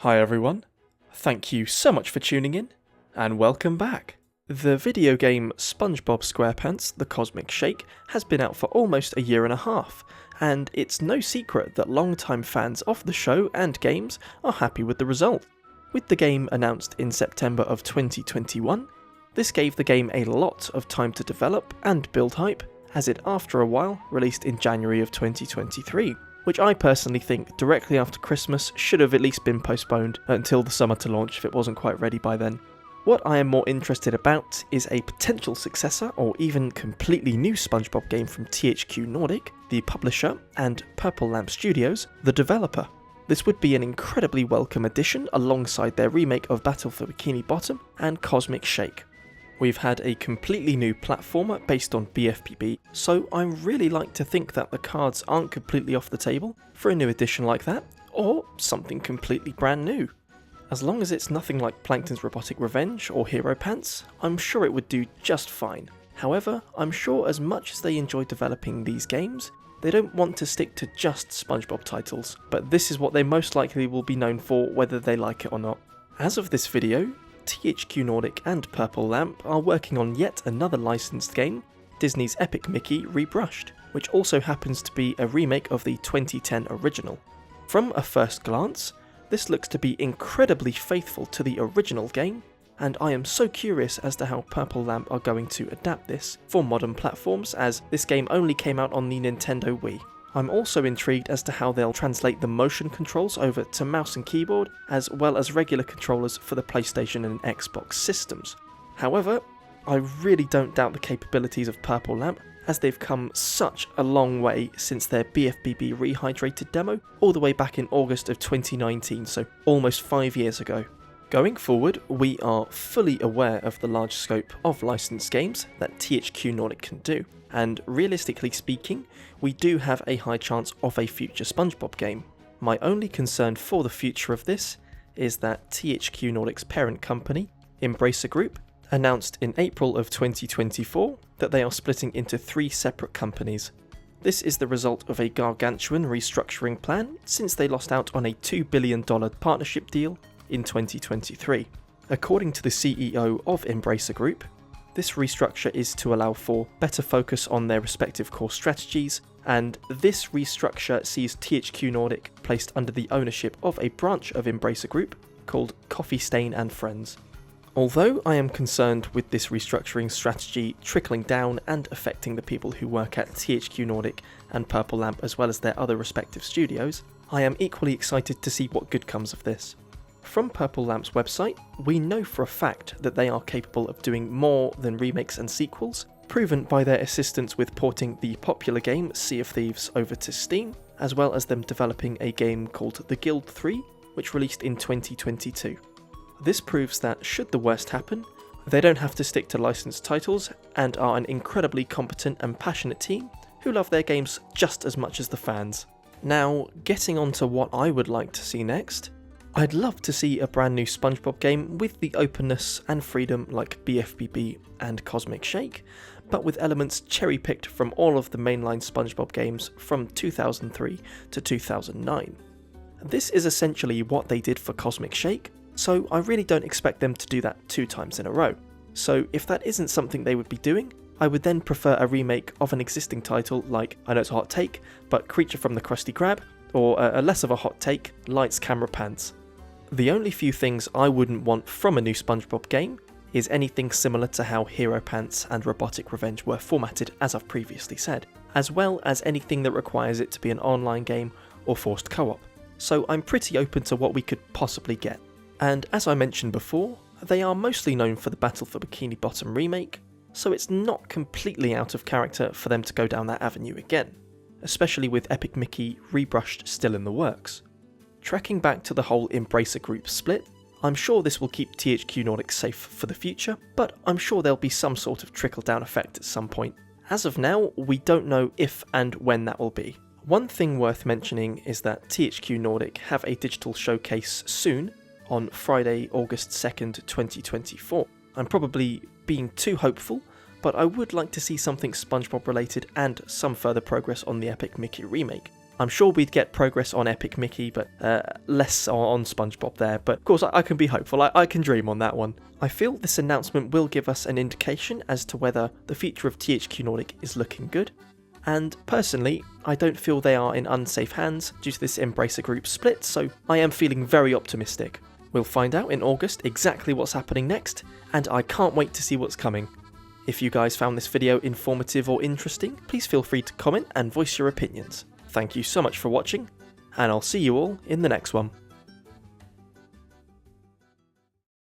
Hi everyone, thank you so much for tuning in, and welcome back. The video game SpongeBob SquarePants The Cosmic Shake has been out for almost a year and a half, and it's no secret that long-time fans of the show and games are happy with the result. With the game announced in September of 2021, this gave the game a lot of time to develop and build hype, as it after a while released in January of 2023. Which I personally think directly after Christmas should have at least been postponed until the summer to launch if it wasn't quite ready by then. What I am more interested about is a potential successor or even completely new SpongeBob game from THQ Nordic, the publisher, and Purple Lamp Studios, the developer. This would be an incredibly welcome addition alongside their remake of Battle for Bikini Bottom and Cosmic Shake. We've had a completely new platformer based on BFBB, so I really like to think that the cards aren't completely off the table for a new edition like that, or something completely brand new. As long as it's nothing like Plankton's Robotic Revenge or Hero Pants, I'm sure it would do just fine. However, I'm sure as much as they enjoy developing these games, they don't want to stick to just SpongeBob titles, but this is what they most likely will be known for whether they like it or not. As of this video, THQ Nordic and Purple Lamp are working on yet another licensed game, Disney's Epic Mickey Rebrushed, which also happens to be a remake of the 2010 original. From a first glance, this looks to be incredibly faithful to the original game, and I am so curious as to how Purple Lamp are going to adapt this for modern platforms, as this game only came out on the Nintendo Wii. I'm also intrigued as to how they'll translate the motion controls over to mouse and keyboard, as well as regular controllers for the PlayStation and Xbox systems. However, I really don't doubt the capabilities of Purple Lamp, as they've come such a long way since their BFBB Rehydrated demo all the way back in August of 2019, so almost 5 years ago. Going forward, we are fully aware of the large scope of licensed games that THQ Nordic can do, and realistically speaking, we do have a high chance of a future SpongeBob game. My only concern for the future of this is that THQ Nordic's parent company, Embracer Group, announced in April of 2024 that they are splitting into 3 separate companies. This is the result of a gargantuan restructuring plan since they lost out on a $2 billion partnership deal in 2023. According to the CEO of Embracer Group, this restructure is to allow for better focus on their respective core strategies, and this restructure sees THQ Nordic placed under the ownership of a branch of Embracer Group called Coffee Stain and Friends. Although I am concerned with this restructuring strategy trickling down and affecting the people who work at THQ Nordic and Purple Lamp as well as their other respective studios, I am equally excited to see what good comes of this. From Purple Lamp's website, we know for a fact that they are capable of doing more than remakes and sequels, proven by their assistance with porting the popular game Sea of Thieves over to Steam, as well as them developing a game called The Guild 3, which released in 2022. This proves that should the worst happen, they don't have to stick to licensed titles and are an incredibly competent and passionate team who love their games just as much as the fans. Now, getting on to what I would like to see next, I'd love to see a brand new SpongeBob game with the openness and freedom like BFBB and Cosmic Shake, but with elements cherry-picked from all of the mainline SpongeBob games from 2003 to 2009. This is essentially what they did for Cosmic Shake, so I really don't expect them to do that 2 times in a row. So if that isn't something they would be doing, I would then prefer a remake of an existing title like, I know it's a hot take, but Creature from the Krusty Krab, or a less of a hot take, Lights Camera Pants. The only few things I wouldn't want from a new SpongeBob game is anything similar to how Hero Pants and Robotic Revenge were formatted, as I've previously said, as well as anything that requires it to be an online game or forced co-op. So I'm pretty open to what we could possibly get. And as I mentioned before, they are mostly known for the Battle for Bikini Bottom remake, so it's not completely out of character for them to go down that avenue again, especially with Epic Mickey Rebrushed still in the works. Tracking back to the whole Embracer Group split, I'm sure this will keep THQ Nordic safe for the future, but I'm sure there'll be some sort of trickle-down effect at some point. As of now, we don't know if and when that will be. One thing worth mentioning is that THQ Nordic have a digital showcase soon, on Friday, August 2nd, 2024. I'm probably being too hopeful, but I would like to see something SpongeBob related and some further progress on the Epic Mickey remake. I'm sure we'd get progress on Epic Mickey, but less on SpongeBob there. But of course, I can be hopeful. I can dream on that one. I feel this announcement will give us an indication as to whether the future of THQ Nordic is looking good. And personally, I don't feel they are in unsafe hands due to this Embracer Group split, so I am feeling very optimistic. We'll find out in August exactly what's happening next, and I can't wait to see what's coming. If you guys found this video informative or interesting, please feel free to comment and voice your opinions. Thank you so much for watching, and I'll see you all in the next one.